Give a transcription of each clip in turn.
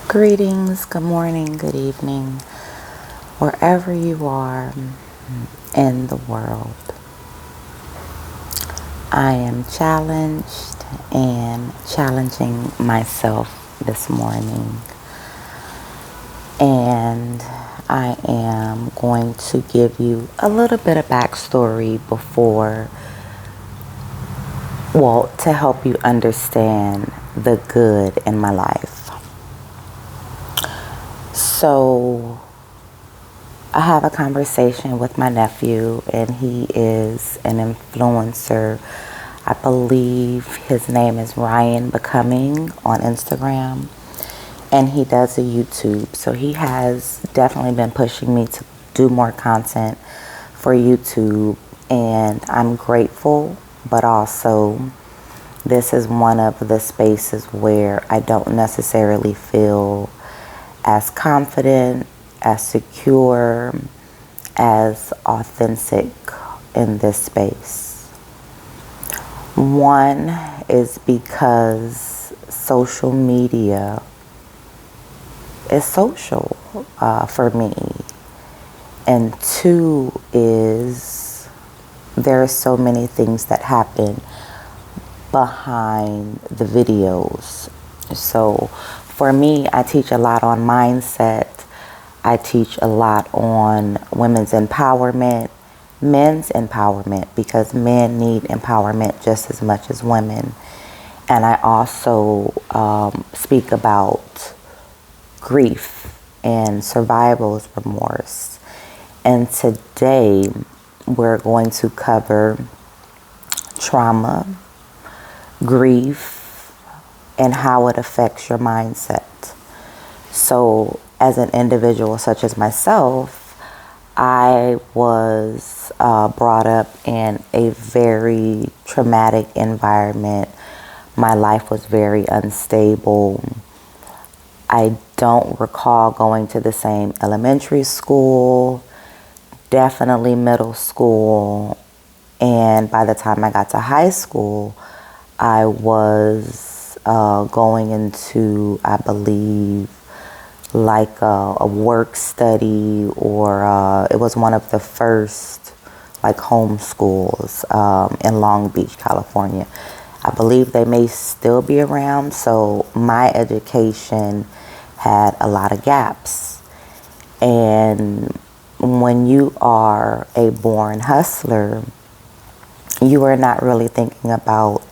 Greetings, good morning, good evening, wherever you are in the world. I am challenged and challenging myself this morning. And I am going to give you a little bit of backstory to help you understand the good in my life. So, I have a conversation with my nephew, and he is an influencer. I believe his name is Ryan Becoming on Instagram, and he does a YouTube. So he has definitely been pushing me to do more content for YouTube, and I'm grateful, but also this is one of the spaces where I don't necessarily feel as confident, as secure, as authentic in this space. One is because social media is social for me. And two is there are so many things that happen behind the videos. So for me, I teach a lot on mindset. I teach a lot on women's empowerment, men's empowerment, because men need empowerment just as much as women. And I also speak about grief and survivor's remorse. And today we're going to cover trauma, grief, and how it affects your mindset. So as an individual such as myself, I was brought up in a very traumatic environment. My life was very unstable. I don't recall going to the same elementary school, definitely middle school, and by the time I got to high school, I was going into, I believe, like a work study, or it was one of the first like home schools in Long Beach, California. I believe they may still be around. So my education had a lot of gaps. And when you are a born hustler, you are not really thinking about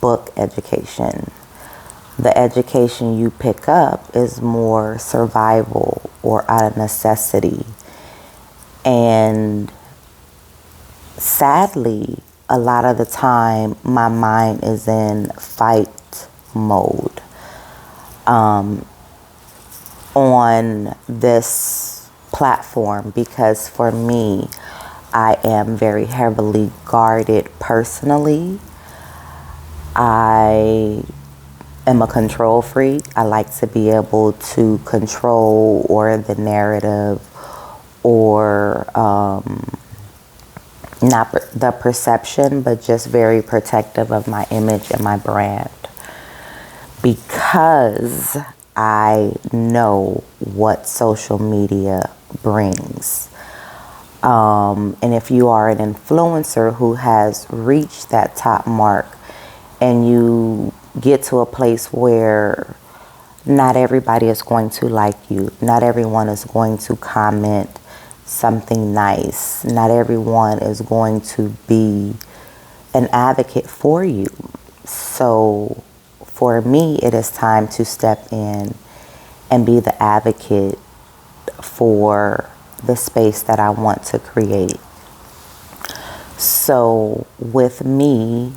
book education. The education you pick up is more survival or out of necessity. And sadly, a lot of the time, my mind is in fight mode on this platform, because for me, I am very heavily guarded personally. I am a control freak. I like to be able to control or the narrative or not the perception, but just very protective of my image and my brand, because I know what social media brings. And if you are an influencer who has reached that top mark and you get to a place where not everybody is going to like you, not everyone is going to comment something nice, not everyone is going to be an advocate for you. So for me, it is time to step in and be the advocate for the space that I want to create. So with me,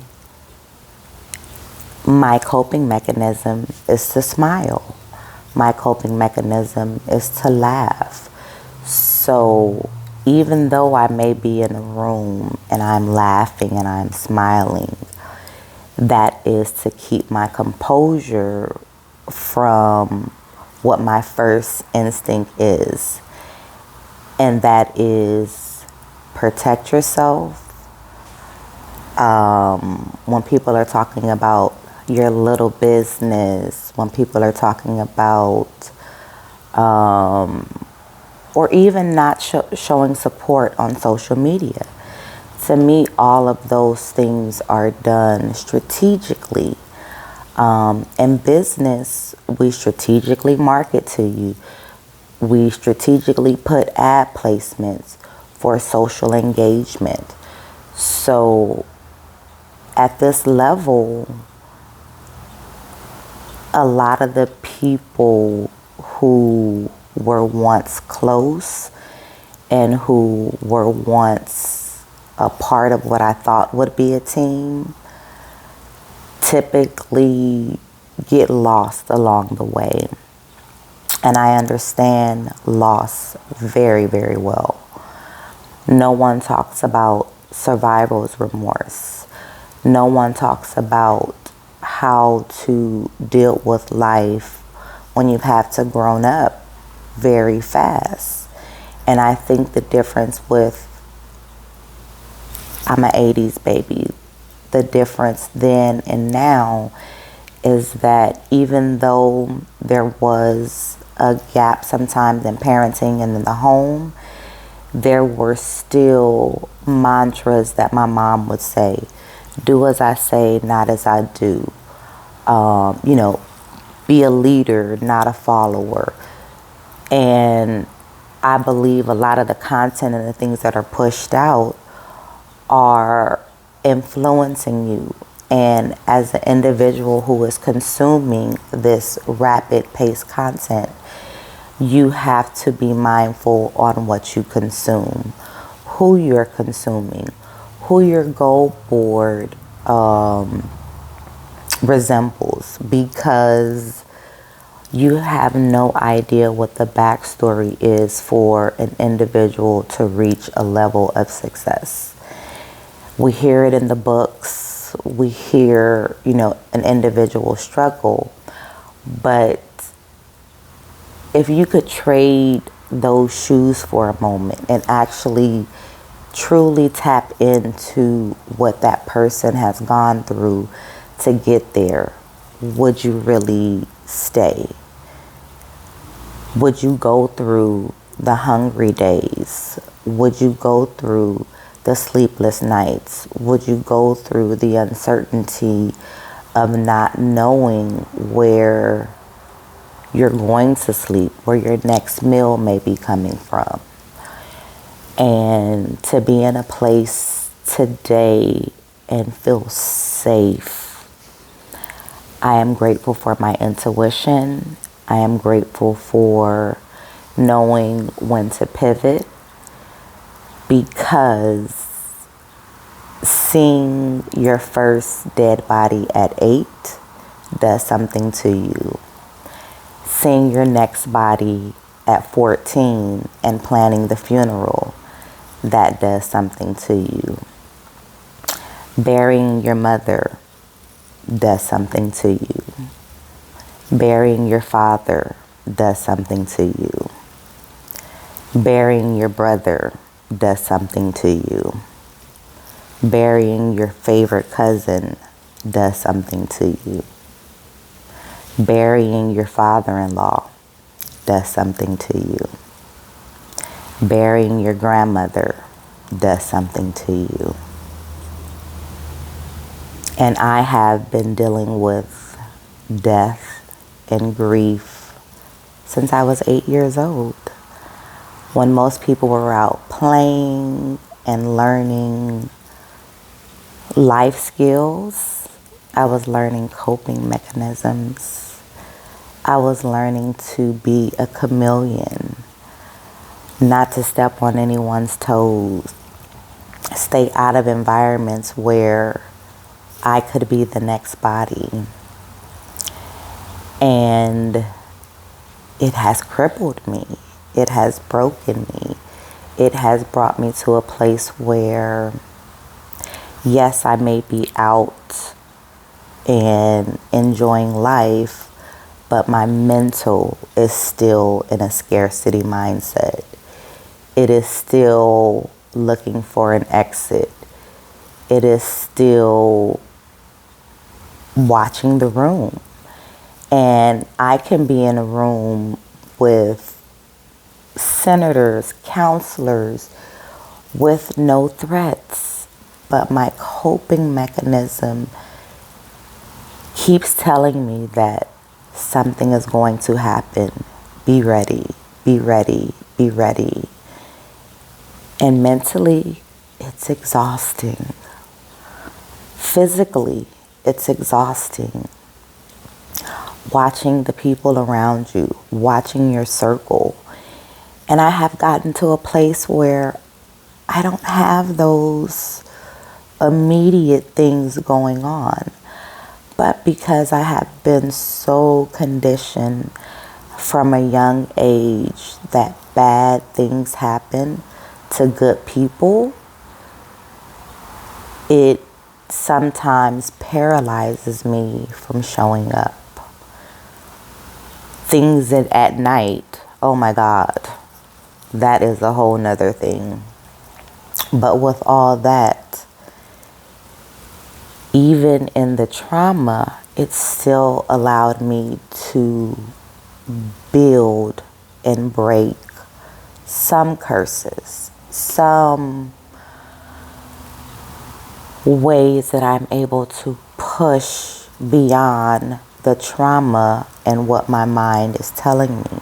my coping mechanism is to smile. My coping mechanism is to laugh. So even though I may be in a room and I'm laughing and I'm smiling, that is to keep my composure from what my first instinct is. And that is protect yourself. When people are talking about your little business, when people are talking about, or even not showing support on social media. To me, all of those things are done strategically. In business, we strategically market to you. We strategically put ad placements for social engagement. So at this level, a lot of the people who were once close and who were once a part of what I thought would be a team typically get lost along the way. And I understand loss very, very well. No one talks about survivor's remorse. No one talks about how to deal with life when you have to grown up very fast. And I think the difference with, I'm an 80s baby, the difference then and now is that even though there was a gap sometimes in parenting and in the home, there were still mantras that my mom would say. Do as I say, not as I do. Be a leader, not a follower. And I believe a lot of the content and the things that are pushed out are influencing you. And as an individual who is consuming this rapid paced content, you have to be mindful on what you consume, who you're consuming, who your goal board resembles, because you have no idea what the backstory is for an individual to reach a level of success. We hear it in the books, we hear, an individual struggle, but if you could trade those shoes for a moment and actually truly tap into what that person has gone through to get there, would you really stay? Would you go through the hungry days? Would you go through the sleepless nights? Would you go through the uncertainty of not knowing where you're going to sleep, where your next meal may be coming from? And to be in a place today and feel safe. I am grateful for my intuition. I am grateful for knowing when to pivot, because seeing your first dead body at 8 does something to you. Seeing your next body at 14 and planning the funeral, that does something to you. Burying your mother does something to you. Burying your father does something to you. Burying your brother does something to you. Burying your favorite cousin does something to you. Burying your father-in-law does something to you. Burying your grandmother does something to you. And I have been dealing with death and grief since I was 8 years old. When most people were out playing and learning life skills, I was learning coping mechanisms. I was learning to be a chameleon, not to step on anyone's toes, stay out of environments where I could be the next body. And it has crippled me. It has broken me. It has brought me to a place where, yes, I may be out and enjoying life, but my mental is still in a scarcity mindset. It is still looking for an exit. It is still watching the room. And I can be in a room with senators, counselors, with no threats, but my coping mechanism keeps telling me that something is going to happen. Be ready, be ready, be ready. And mentally, it's exhausting. Physically, it's exhausting. Watching the people around you, watching your circle. And I have gotten to a place where I don't have those immediate things going on. But because I have been so conditioned from a young age that bad things happen to good people, it sometimes paralyzes me from showing up. Things that at night, oh my God, that is a whole nother thing. But with all that, even in the trauma, it still allowed me to build and break some curses, some ways that I'm able to push beyond the trauma and what my mind is telling me,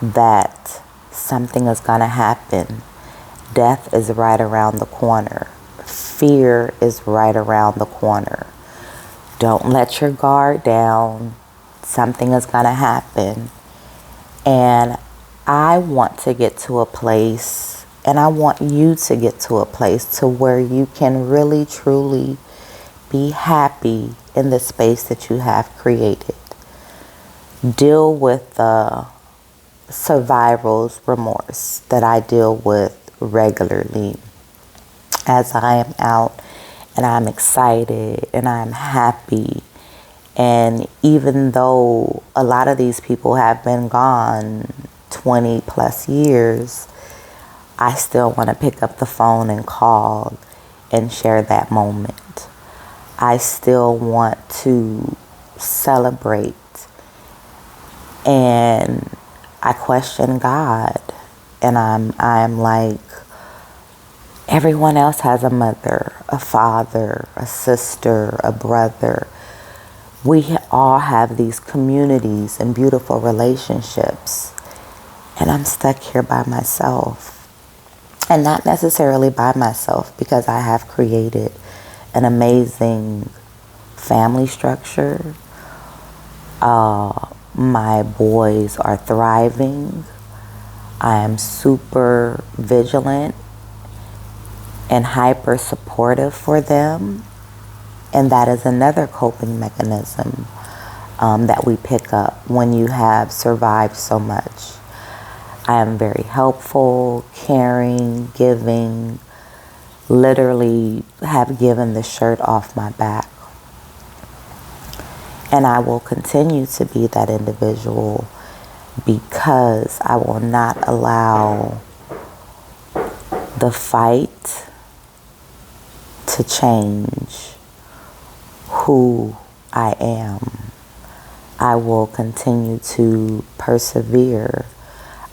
that something is going to happen. Death is right around the corner. Fear is right around the corner. Don't let your guard down. Something is going to happen. And I want to get to a place, and I want you to get to a place to where you can really, truly be happy in the space that you have created. Deal with the survivor's remorse that I deal with regularly as I am out and I'm excited and I'm happy. And even though a lot of these people have been gone 20 plus years, I still want to pick up the phone and call and share that moment. I still want to celebrate. And I question God. And I'm like, everyone else has a mother, a father, a sister, a brother. We all have these communities and beautiful relationships. And I'm stuck here by myself. And not necessarily by myself, because I have created an amazing family structure. My boys are thriving. I am super vigilant and hyper supportive for them. And that is another coping mechanism that we pick up when you have survived so much. I am very helpful, caring, giving, literally have given the shirt off my back. And I will continue to be that individual because I will not allow the fight to change who I am. I will continue to persevere.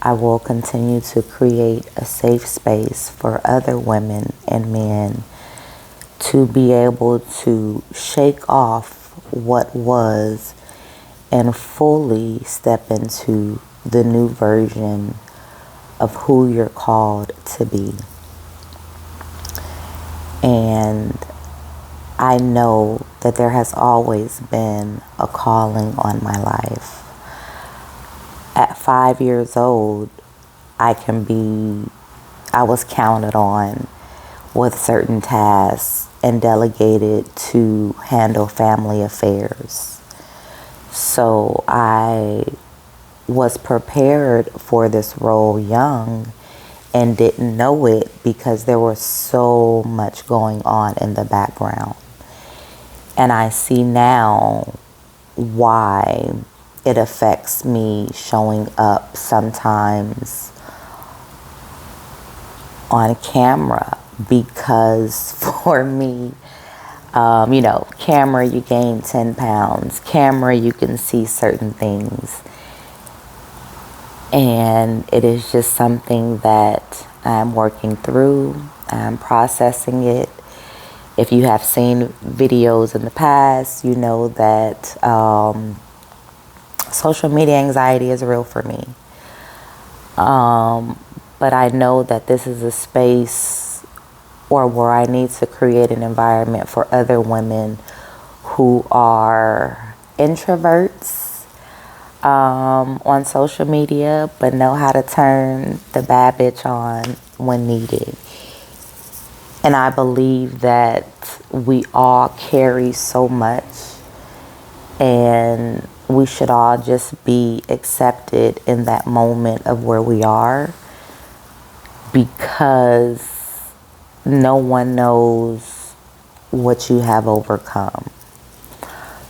I will continue to create a safe space for other women and men to be able to shake off what was and fully step into the new version of who you're called to be. And I know that there has always been a calling on my life. At 5 years old, I was counted on with certain tasks and delegated to handle family affairs. So I was prepared for this role young and didn't know it because there was so much going on in the background. And I see now why it affects me showing up sometimes on camera, because for me, Camera, you gain 10 pounds. Camera, you can see certain things. And it is just something that I'm working through. I'm processing it. If you have seen videos in the past, you know that social media anxiety is real for me. But I know that this is a space or where I need to create an environment for other women who are introverts on social media, but know how to turn the bad bitch on when needed. And I believe that we all carry so much, and we should all just be accepted in that moment of where we are, because no one knows what you have overcome.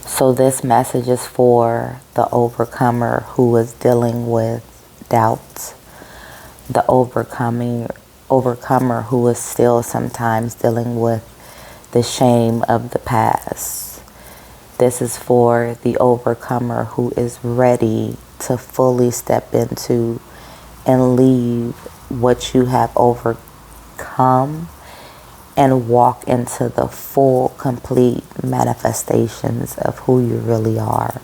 So this message is for the overcomer who is dealing with doubt, the overcomer who is still sometimes dealing with the shame of the past. This is for the overcomer who is ready to fully step into and leave what you have overcome and walk into the full, complete manifestations of who you really are.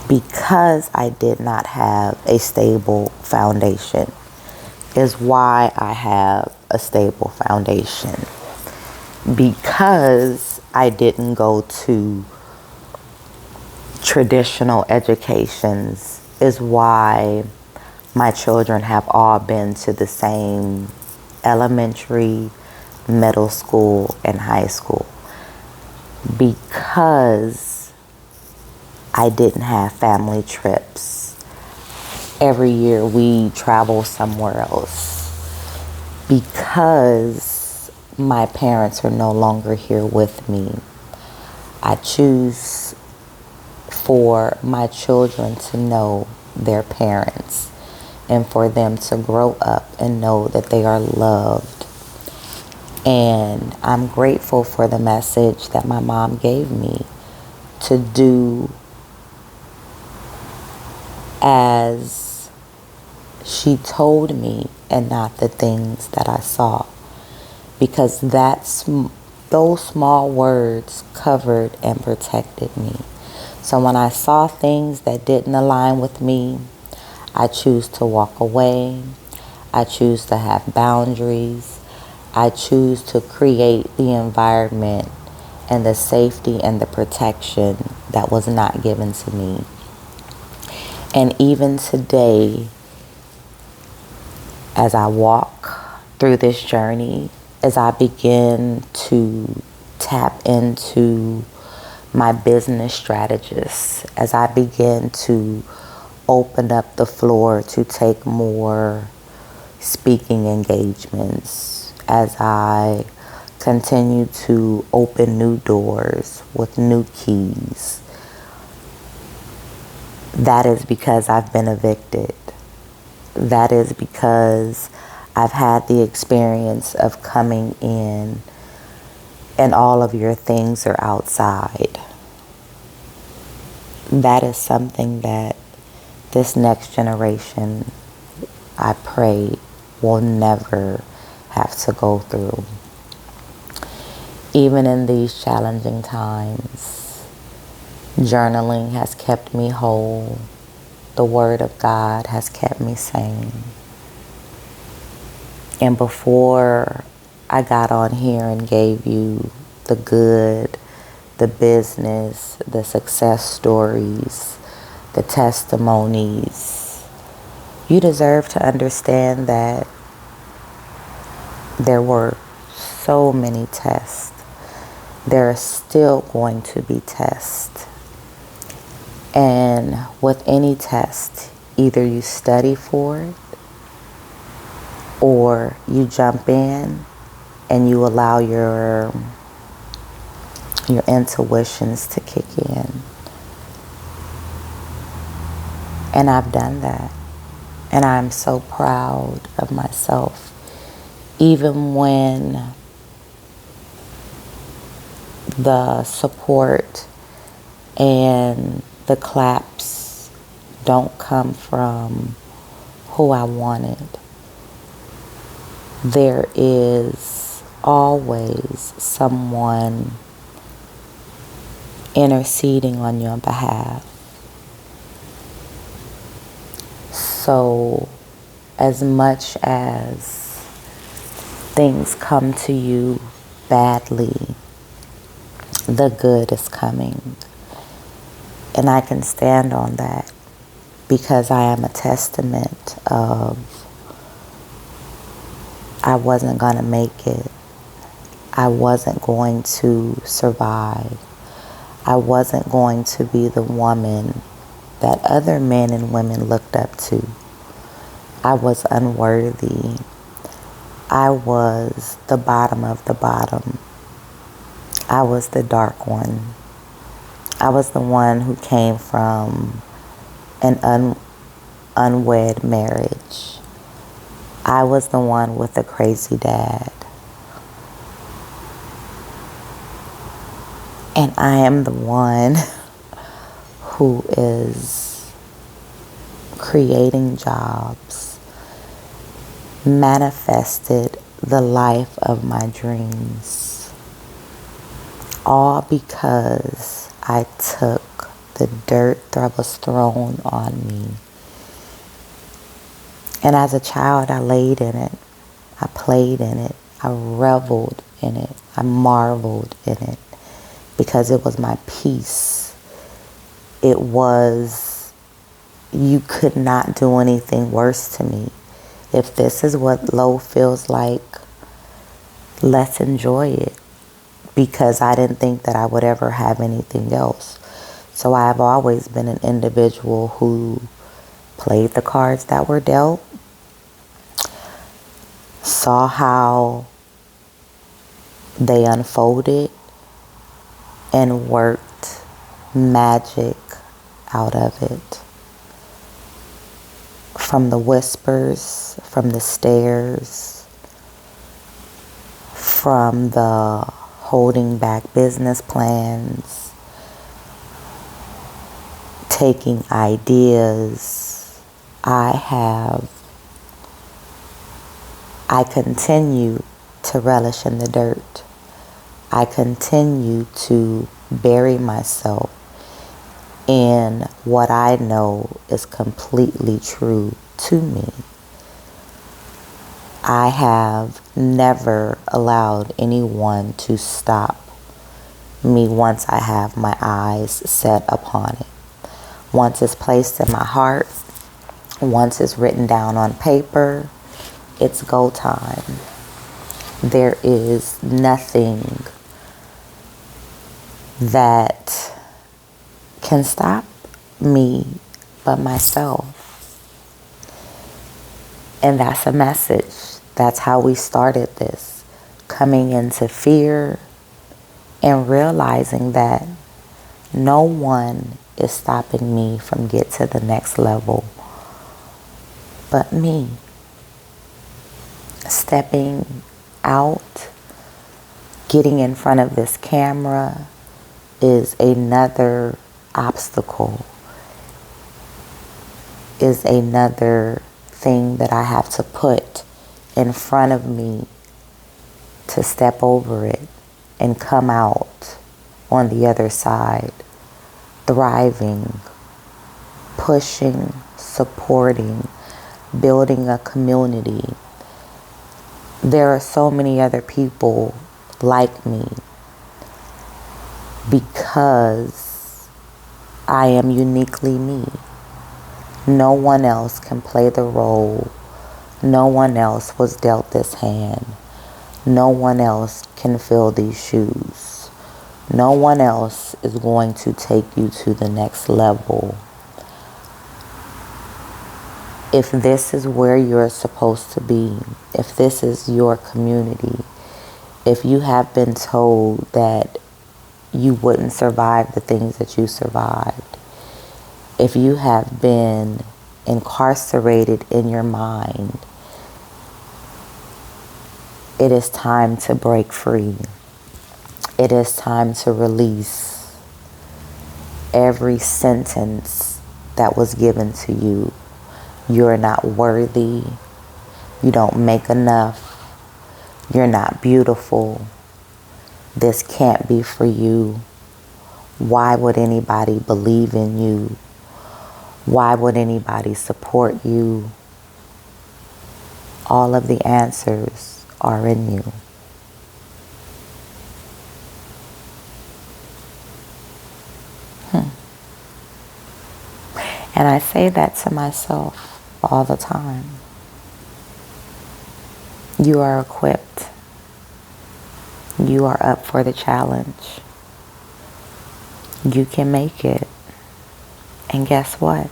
Because I did not have a stable foundation is why I have a stable foundation. Because I didn't go to traditional educations is why my children have all been to the same elementary, middle school, and high school. Because I didn't have family trips. Every year we travel somewhere else. Because my parents are no longer here with me, I choose for my children to know their parents and for them to grow up and know that they are loved. And I'm grateful for the message that my mom gave me to do as she told me and not the things that I saw. Because those small words covered and protected me. So when I saw things that didn't align with me, I choose to walk away. I choose to have boundaries. I choose to create the environment and the safety and the protection that was not given to me. And even today, as I walk through this journey, as I begin to tap into my business strategists, as I begin to open up the floor to take more speaking engagements, as I continue to open new doors with new keys, that is because I've been evicted. That is because I've had the experience of coming in and all of your things are outside. That is something that this next generation, I pray, will never have to go through. Even in these challenging times, journaling has kept me whole. The Word of God has kept me sane. And before I got on here and gave you the good, the business, the success stories, the testimonies, you deserve to understand that there were so many tests. There are still going to be tests. And with any test, either you study for it or you jump in and you allow your intuitions to kick in. And I've done that. And I'm so proud of myself. Even when the support and the claps don't come from who I wanted. There is always someone interceding on your behalf. So, as much as things come to you badly, the good is coming. And I can stand on that because I am a testament of I wasn't going to make it. I wasn't going to survive. I wasn't going to be the woman that other men and women looked up to. I was unworthy. I was the bottom of the bottom. I was the dark one. I was the one who came from an unwed marriage. I was the one with a crazy dad. And I am the one who is creating jobs, manifested the life of my dreams, all because I took the dirt that was thrown on me. And as a child, I laid in it, I played in it, I reveled in it, I marveled in it, because it was my peace. It was, you could not do anything worse to me. If this is what low feels like, let's enjoy it. Because I didn't think that I would ever have anything else. So I have always been an individual who played the cards that were dealt, saw how they unfolded, and worked magic out of it. From the whispers, from the stares, from the holding back business plans, taking ideas, I continue to relish in the dirt. I continue to bury myself in what I know is completely true to me. I have never allowed anyone to stop me once I have my eyes set upon it. Once it's placed in my heart, once it's written down on paper, it's go time. There is nothing that can stop me but myself. And that's a message. That's how we started this. Coming into fear and realizing that no one is stopping me from get to the next level but me. Stepping out, getting in front of this camera is another obstacle, is another thing that I have to put in front of me to step over it and come out on the other side, thriving, pushing, supporting, building a community. There are so many other people like me because I am uniquely me. No one else can play the role. No one else was dealt this hand. No one else can fill these shoes. No one else is going to take you to the next level. If this is where you're supposed to be, if this is your community, if you have been told that you wouldn't survive the things that you survived, if you have been incarcerated in your mind, it is time to break free. It is time to release every sentence that was given to you. You're not worthy. You don't make enough. You're not beautiful. This can't be for you. Why would anybody believe in you? Why would anybody support you? All of the answers are in you. And I say that to myself all the time. You are equipped. You are up for the challenge. You can make it. And guess what?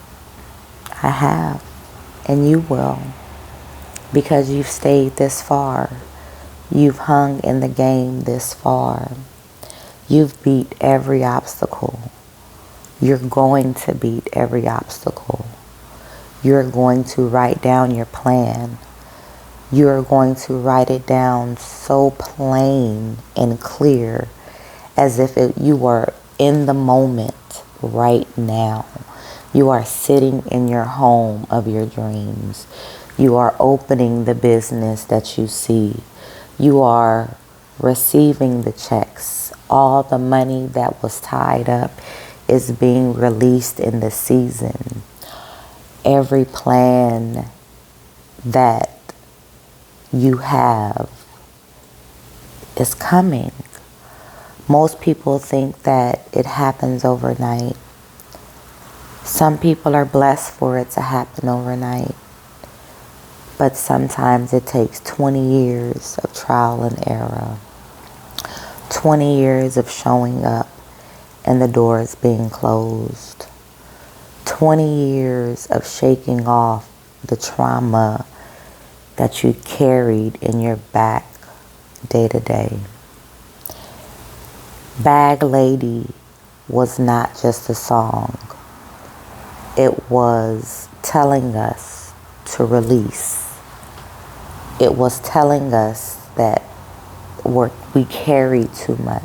I have. And you will. Because you've stayed this far. You've hung in the game this far. You've beat every obstacle. You're going to beat every obstacle. You're going to write down your plan. You're going to write it down so plain and clear as if you were in the moment right now. You are sitting in your home of your dreams. You are opening the business that you see. You are receiving the checks. All the money that was tied up is being released in the season. Every plan that you have is coming. Most people think that it happens overnight. Some people are blessed for it to happen overnight. But sometimes it takes 20 years of trial and error. 20 years of showing up and the doors being closed. 20 years of shaking off the trauma that you carried in your back day to day. Bag Lady was not just a song. It was telling us to release. It was telling us that we carry too much.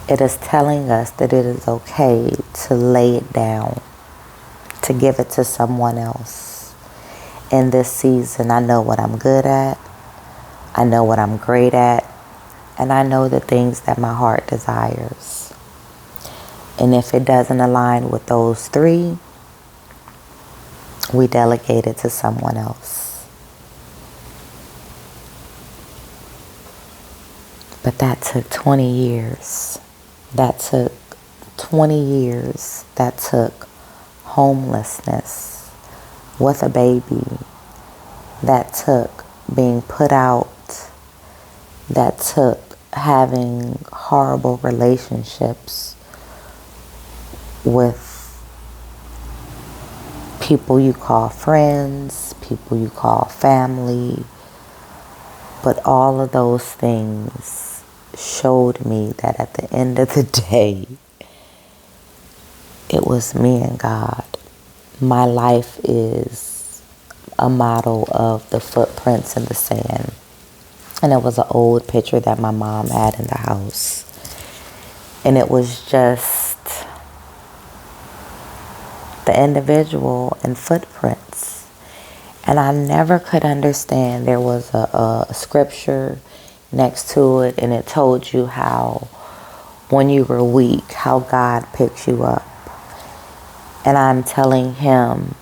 It is telling us that it is okay to lay it down, to give it to someone else. In this season, I know what I'm good at. I know what I'm great at. And I know the things that my heart desires. And if it doesn't align with those three, we delegate it to someone else. But that took 20 years. That took 20 years. That took homelessness with a baby. That took being put out. That took having horrible relationships with people you call friends, people you call family. But all of those things showed me that at the end of the day, it was me and God. My life is a model of the footprints in the sand. And it was an old picture that my mom had in the house. And it was just the individual and footprints. And I never could understand. There was a scripture next to it, and it told you how when you were weak, how God picked you up. And I'm telling him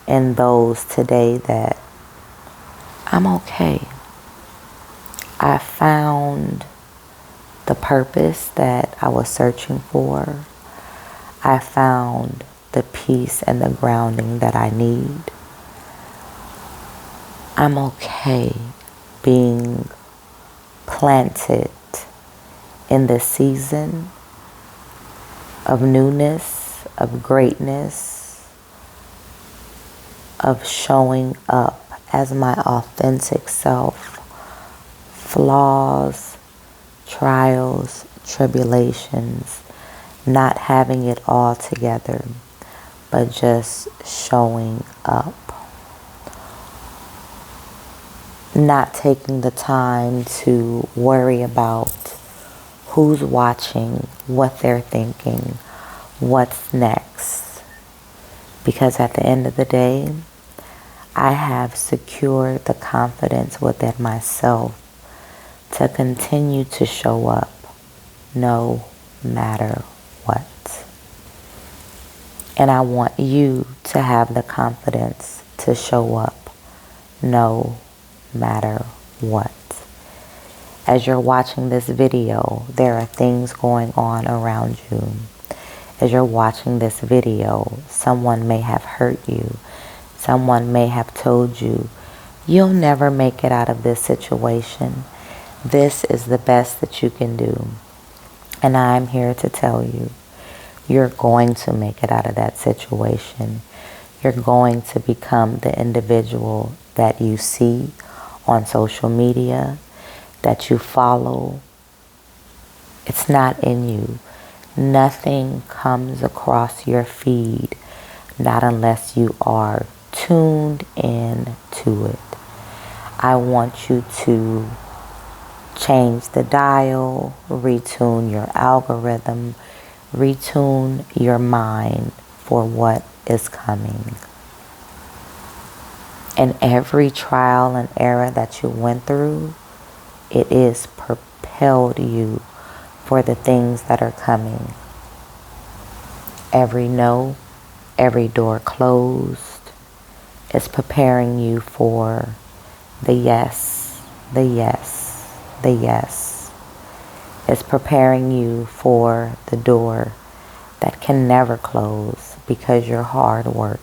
and those today that I'm okay. I found the purpose that I was searching for. I found the peace and the grounding that I need. I'm okay being planted in the season of newness, of greatness, of showing up as my authentic self. Flaws, trials, tribulations, not having it all together, but just showing up. Not taking the time to worry about who's watching, what they're thinking, what's next. Because at the end of the day, I have secured the confidence within myself to continue to show up no matter what. And I want you to have the confidence to show up no matter what. As you're watching this video, there are things going on around you. As you're watching this video, someone may have hurt you. Someone may have told you, you'll never make it out of this situation. This is the best that you can do. And I'm here to tell you, you're going to make it out of that situation. You're going to become the individual that you see on social media, that you follow. It's not in you. Nothing comes across your feed, not unless you are tuned in to it. I want you to change the dial, retune your algorithm, retune your mind for what is coming. And every trial and error that you went through, it is propelled you for the things that are coming. Every no, every door closed is preparing you for the yes, the yes, the yes. It's preparing you for the door that can never close because your hard work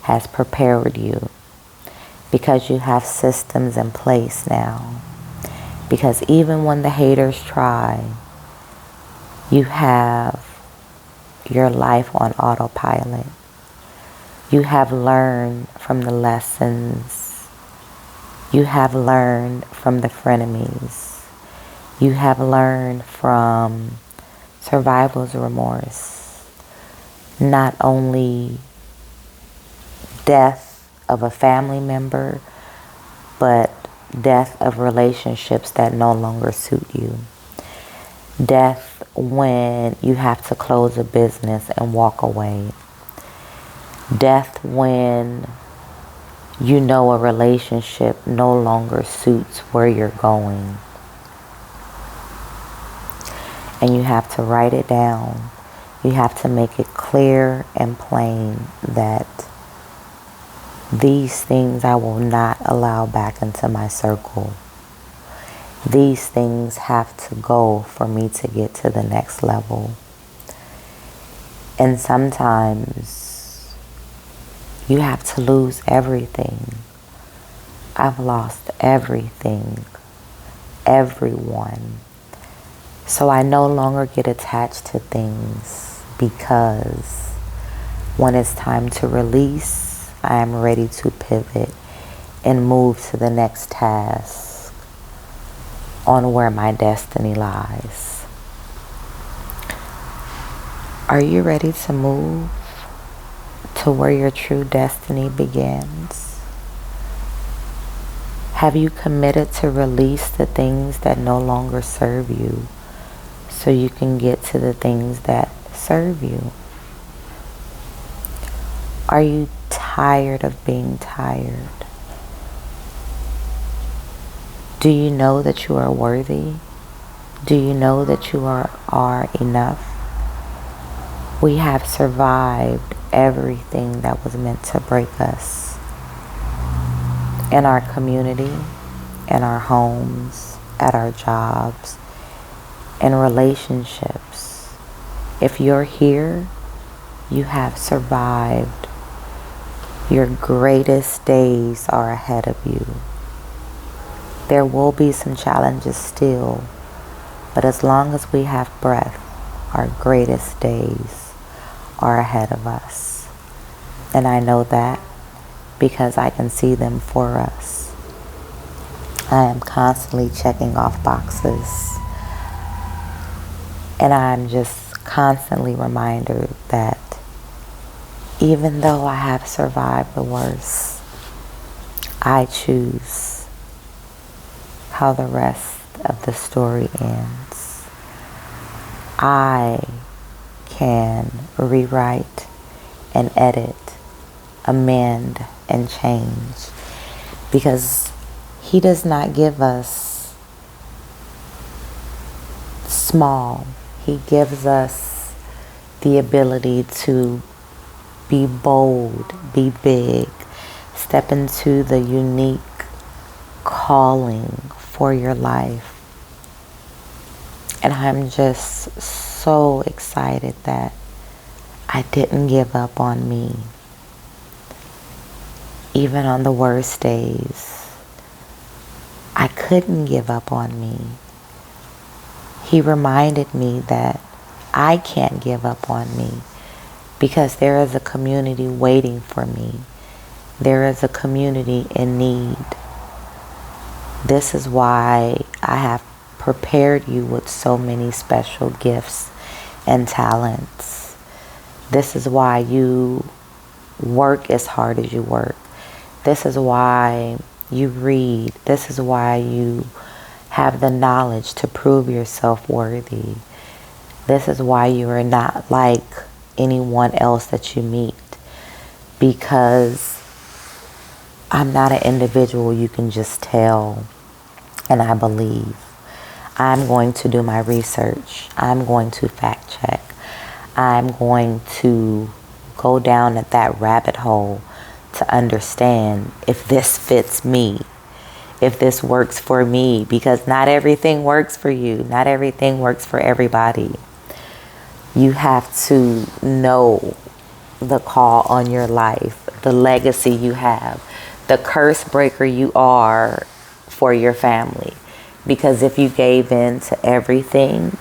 has prepared you, because you have systems in place now. Because even when the haters try, you have your life on autopilot. You have learned from the lessons. You have learned from the frenemies. You have learned from survivor's remorse. Not only death of a family member, but death of relationships that no longer suit you. Death when you have to close a business and walk away. Death when you know a relationship no longer suits where you're going. And you have to write it down. You have to make it clear and plain that these things I will not allow back into my circle. These things have to go for me to get to the next level. And sometimes you have to lose everything. I've lost everything, everyone. So I no longer get attached to things, because when it's time to release, I am ready to pivot and move to the next task on where my destiny lies. Are you ready to move to where your true destiny begins? Have you committed to release the things that no longer serve you so you can get to the things that serve you? Are you tired of being tired? Do you know that you are worthy? Do you know that you are enough? We have survived everything that was meant to break us. In our community, in our homes, at our jobs, in relationships. If you're here, you have survived. Your greatest days are ahead of you. There will be some challenges still, but as long as we have breath, our greatest days are ahead of us. And I know that because I can see them for us. I am constantly checking off boxes, and I'm just constantly reminded that even though I have survived the worst, I choose how the rest of the story ends. I can rewrite and edit, amend, and change. Because He does not give us small. He gives us the ability to be bold, be big, step into the unique calling for your life. And I'm just so excited that I didn't give up on me. Even on the worst days, I couldn't give up on me. He reminded me that I can't give up on me because there is a community waiting for me. There is a community in need. This is why I have prepared you with so many special gifts and talents. This is why you work as hard as you work. This is why you read. This is why you have the knowledge to prove yourself worthy. This is why you are not like anyone else that you meet. Because I'm not an individual you can just tell and I believe. I'm going to do my research. I'm going to fact check. I'm going to go down at that rabbit hole to understand if this fits me, if this works for me, because not everything works for you. Not everything works for everybody. You have to know the call on your life, the legacy you have, the curse breaker you are for your family. Because if you gave in to everything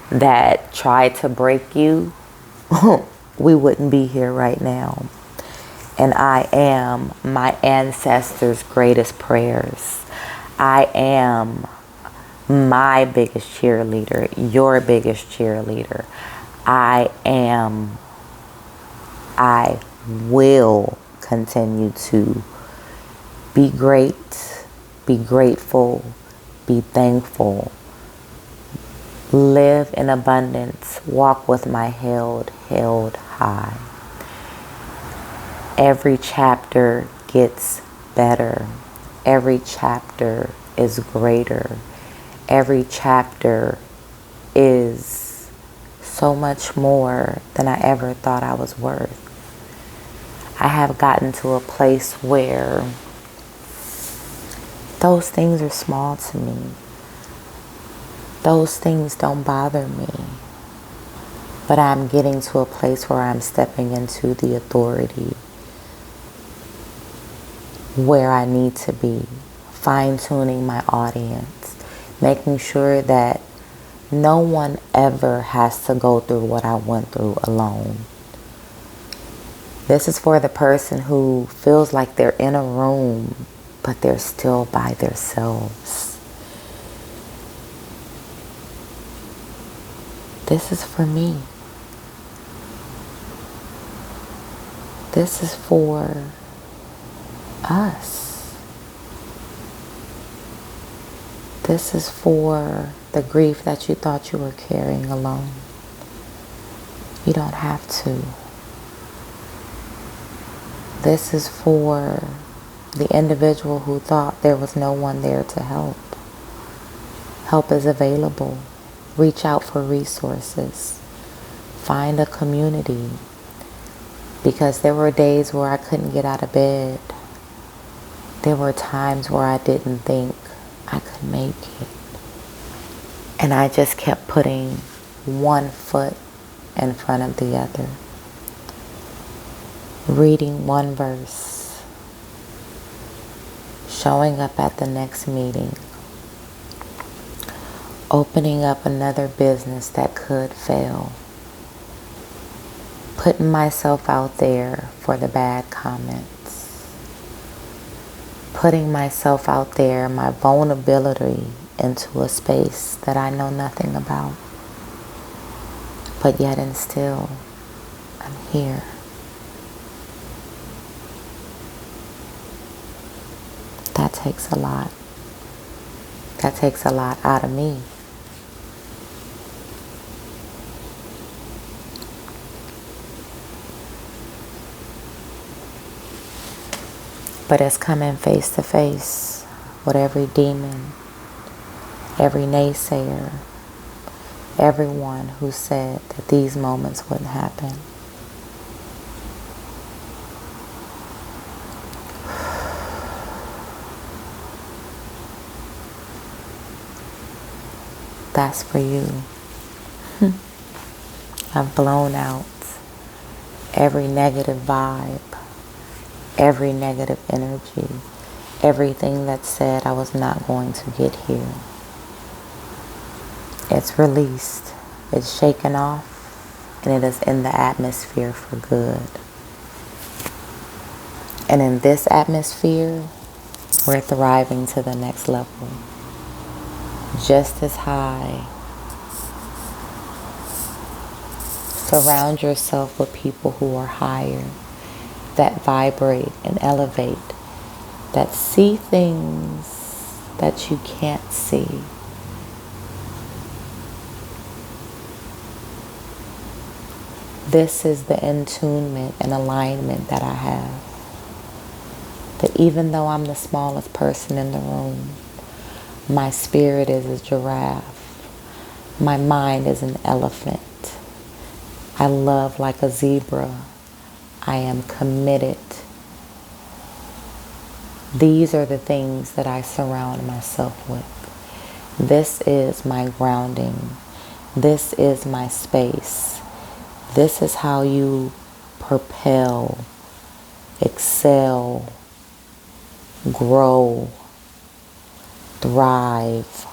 that tried to break you, we wouldn't be here right now. And I am my ancestors' greatest prayers. I am my biggest cheerleader, your biggest cheerleader. I will continue to be great, be grateful, be thankful, live in abundance, walk with my head held high. Every chapter gets better. Every chapter is greater. Every chapter is so much more than I ever thought I was worth. I have gotten to a place where those things are small to me. Those things don't bother me. But I'm getting to a place where I'm stepping into the authority where I need to be, fine-tuning my audience, making sure that no one ever has to go through what I went through alone. This is for the person who feels like they're in a room, but they're still by themselves. This is for me. This is for us. This is for the grief that you thought you were carrying alone. You don't have to. This is for the individual who thought there was no one there to help. Help is available. Reach out for resources. Find a community. Because there were days where I couldn't get out of bed. There were times where I didn't think I could make it. And I just kept putting one foot in front of the other. Reading one verse. Showing up at the next meeting. Opening up another business that could fail. Putting myself out there for the bad comments. Putting myself out there, my vulnerability, into a space that I know nothing about. But yet and still, I'm here. That takes a lot. That takes a lot out of me. But it's coming face to face with every demon, every naysayer, everyone who said that these moments wouldn't happen. That's for you. I've blown out every negative vibe, every negative energy, everything that said I was not going to get here. It's released, it's shaken off, and it is in the atmosphere for good. And in this atmosphere, we're thriving to the next level. Just as high. Surround yourself with people who are higher, that vibrate and elevate, that see things that you can't see. This is the attunement and alignment that I have. That even though I'm the smallest person in the room, my spirit is a giraffe. My mind is an elephant. I love like a zebra. I am committed. These are the things that I surround myself with. This is my grounding. This is my space. This is how you propel, excel, grow, thrive,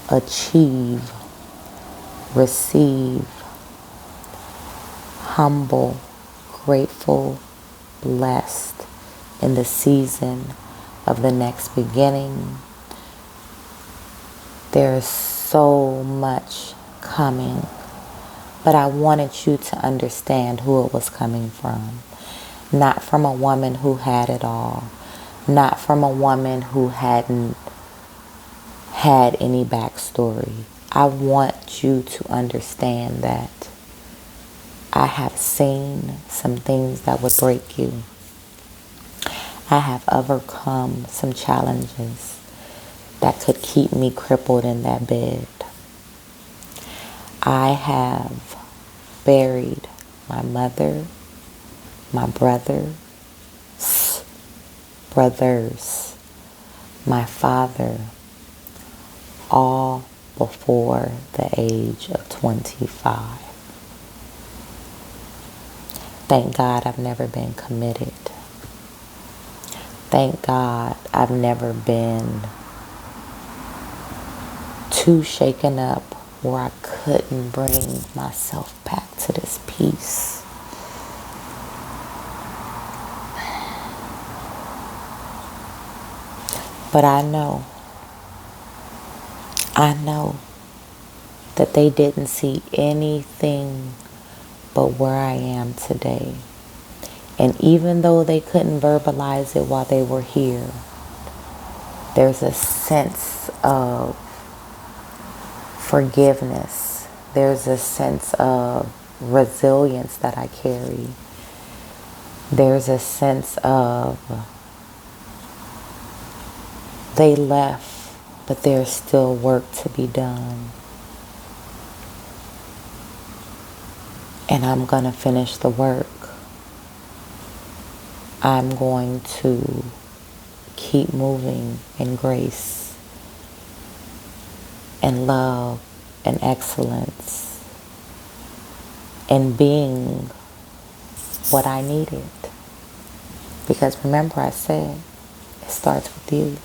achieve, receive, humble, grateful, blessed in the season of the next beginning. There's so much coming, but I wanted you to understand who it was coming from. Not from a woman who had it all. Not from a woman who hadn't had any backstory. I want you to understand that I have seen some things that would break you. I have overcome some challenges that could keep me crippled in that bed. I have buried my mother, my brothers, my father, all before the age of 25. Thank God I've never been committed. Thank God I've never been too shaken up where I couldn't bring myself back to this peace. But I know that they didn't see anything but where I am today. And even though they couldn't verbalize it while they were here, there's a sense of forgiveness. There's a sense of resilience that I carry. There's a sense of they left, but there's still work to be done. And I'm going to finish the work. I'm going to keep moving in grace and love and excellence and being what I needed. Because remember I said, it starts with you.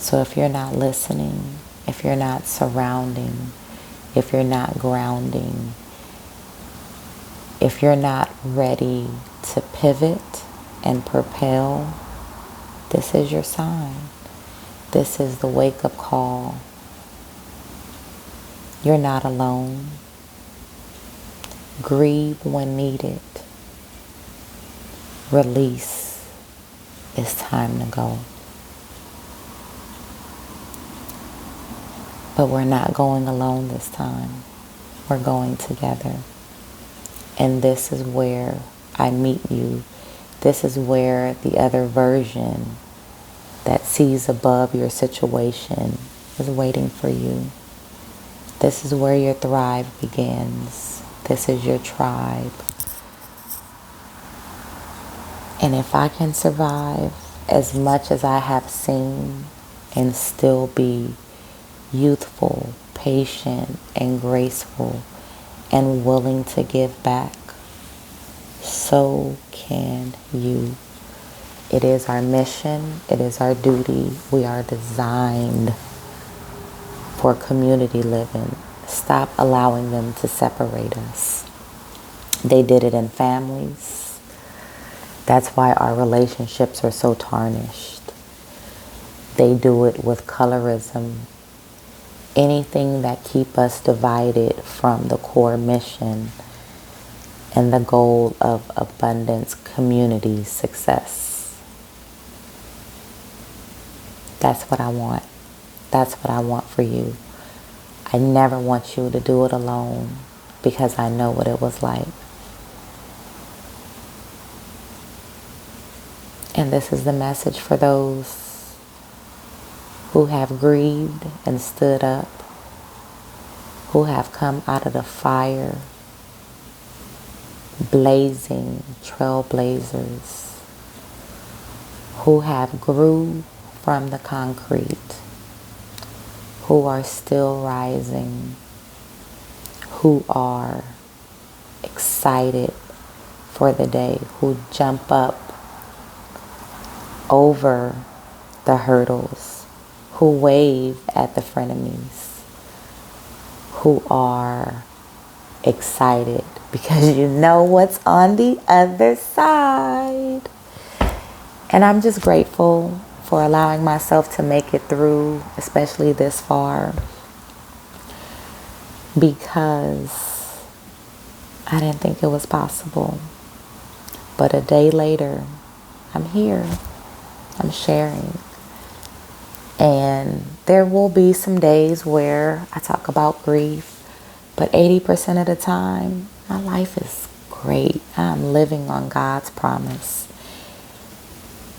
So if you're not listening, if you're not surrounding, if you're not grounding, if you're not ready to pivot and propel, this is your sign. This is the wake-up call. You're not alone. Grieve when needed. Release. It's time to go. But we're not going alone this time. We're going together. And this is where I meet you. This is where the other version that sees above your situation is waiting for you. This is where your thrive begins. This is your tribe. And if I can survive as much as I have seen and still be youthful, patient, and graceful, and willing to give back, so can you. It is our mission. It is our duty. We are designed for community living. Stop allowing them to separate us. They did it in families. That's why our relationships are so tarnished. They do it with colorism. Anything that keep us divided from the core mission and the goal of abundance, community, success. That's what I want. That's what I want for you. I never want you to do it alone because I know what it was like. And this is the message for those who have grieved and stood up, who have come out of the fire, blazing trailblazers, who have grew from the concrete, who are still rising, who are excited for the day, who jump up over the hurdles, who wave at the frenemies, who are excited because you know what's on the other side. And I'm just grateful for allowing myself to make it through, especially this far, because I didn't think it was possible. But a day later, I'm here. I'm sharing. And there will be some days where I talk about grief, but 80% of the time, my life is great. I'm living on God's promise.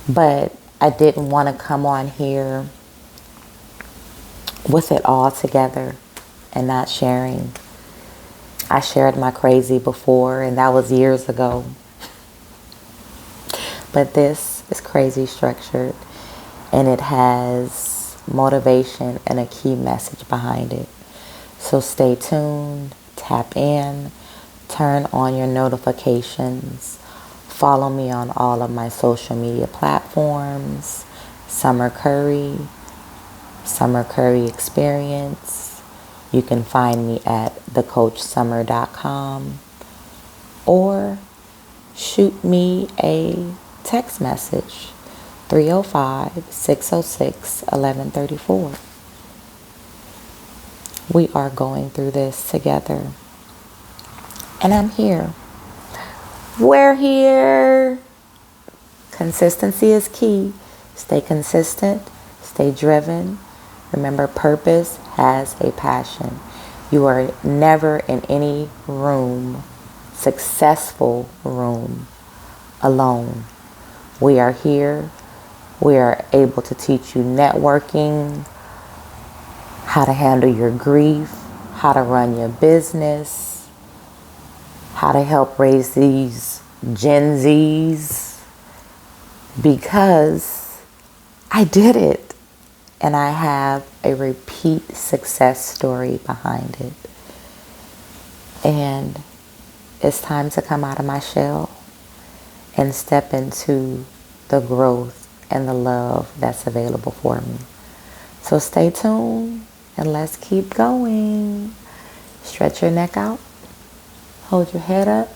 But I didn't want to come on here with it all together and not sharing. I shared my crazy before, and that was years ago. But this is crazy structured, and it has motivation and a key message behind it. So stay tuned, tap in, turn on your notifications, follow me on all of my social media platforms, Summer Curry Experience. You can find me at thecoachsummer.com or shoot me a text message, 305-606-1134. We are going through this together. And I'm here. We're here. Consistency is key. Stay consistent. Stay driven. Remember, purpose has a passion. You are never in any room, successful room, alone. We are here. We are able to teach you networking, how to handle your grief, how to run your business, how to help raise these Gen Zs, because I did it and I have a repeat success story behind it. And it's time to come out of my shell and step into the growth and the love that's available for me. So stay tuned and let's keep going. Stretch your neck out. Hold your head up.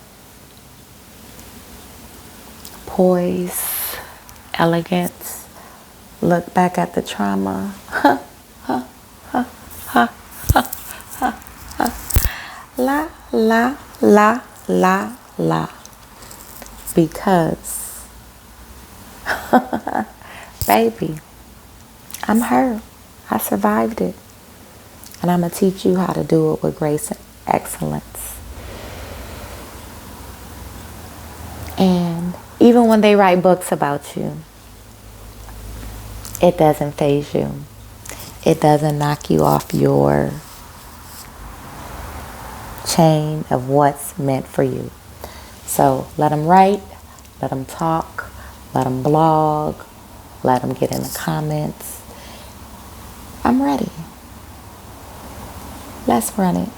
Poise. Elegance. Look back at the trauma. La, la, la, la, la. Because, baby, I'm her. I survived it. And I'm going to teach you how to do it with grace and excellence. And Even when they write books about you, it doesn't faze you. It doesn't knock you off your chain of what's meant for you. So let them write, let them talk, let them blog, let them get in the comments. I'm ready. Let's run it.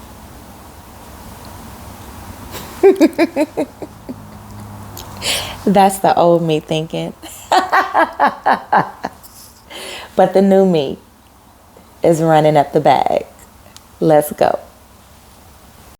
That's the old me thinking. But the new me is running up the bag. Let's go.